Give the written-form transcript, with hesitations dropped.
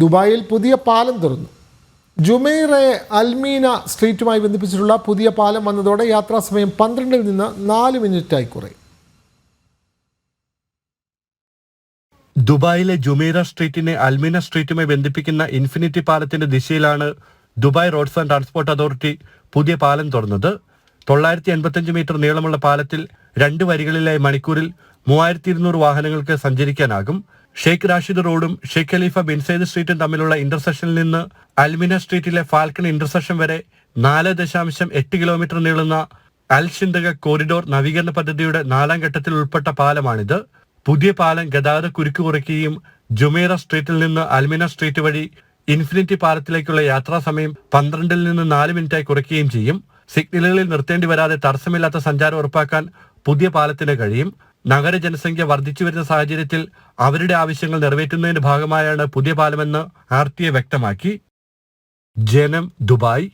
ദുബായിൽ പുതിയ പാലം തുറന്നു. ജുമൈറെ അൽമീന സ്ട്രീറ്റുമായി ബന്ധിപ്പിച്ചിട്ടുള്ള പുതിയ പാലം വന്നതോടെ യാത്രാസമയം 12 നിന്ന് 4 മിനിറ്റായി കുറയും. ദുബായിലെ ജുമൈറ സ്ട്രീറ്റിനെ അൽമീന സ്ട്രീറ്റുമായി ബന്ധിപ്പിക്കുന്ന ഇൻഫിനിറ്റി പാലത്തിന്റെ ദിശയിലാണ് Dubai roads and transport authority പുതിയ പാലം തുറന്നത്. 985 മീറ്റർ നീളമുള്ള പാലത്തിൽ 2 വരികളിലായി മണിക്കൂറിൽ 3200 വാഹനങ്ങൾക്ക് സഞ്ചരിക്കാനാകും. ഷെയ്ഖ് റാഷിദ് റോഡും ഷെയ്ഖ് ഖലീഫ ബിൻ സയ്യിദ് സ്ട്രീറ്റും തമ്മിലുള്ള ഇന്റർസെക്ഷനിൽ നിന്ന് അൽമിന സ്ട്രീറ്റിലെ ഫാൽക്കൺ ഇന്റർസെക്ഷൻ വരെ 4.8 കിലോമീറ്റർ നീളുന്ന അൽ ഷിന്തക കോറിഡോർ നവീകരണ പദ്ധതിയുടെ 4ാം ഘട്ടത്തിൽ ഉൾപ്പെട്ട പാലമാണിത്. പുതിയ പാലം ഗതാഗത കുരുക്ക് കുറയ്ക്കുകയും ജുമൈറ സ്ട്രീറ്റിൽ നിന്ന് അൽമിന സ്ട്രീറ്റ് വഴി ഇൻഫിനിറ്റി പാലത്തിലേക്കുള്ള യാത്രാസമയം 12 നിന്ന് 4 മിനിറ്റായി കുറയ്ക്കുകയും ചെയ്യും. സിഗ്നലുകളിൽ നിർത്തേണ്ടി വരാതെ തടസ്സമില്ലാത്ത സഞ്ചാരം ഉറപ്പാക്കാൻ പുതിയ പാലത്തിന് കഴിയും. നഗര ജനസംഖ്യ വർദ്ധിച്ചു വരുന്ന സാഹചര്യത്തിൽ അവരുടെ ആവശ്യങ്ങൾ നിറവേറ്റുന്നതിന്റെ ഭാഗമായാണ് പുതിയ പാലമെന്ന് RTA വ്യക്തമാക്കി. ജനം, ദുബായ്.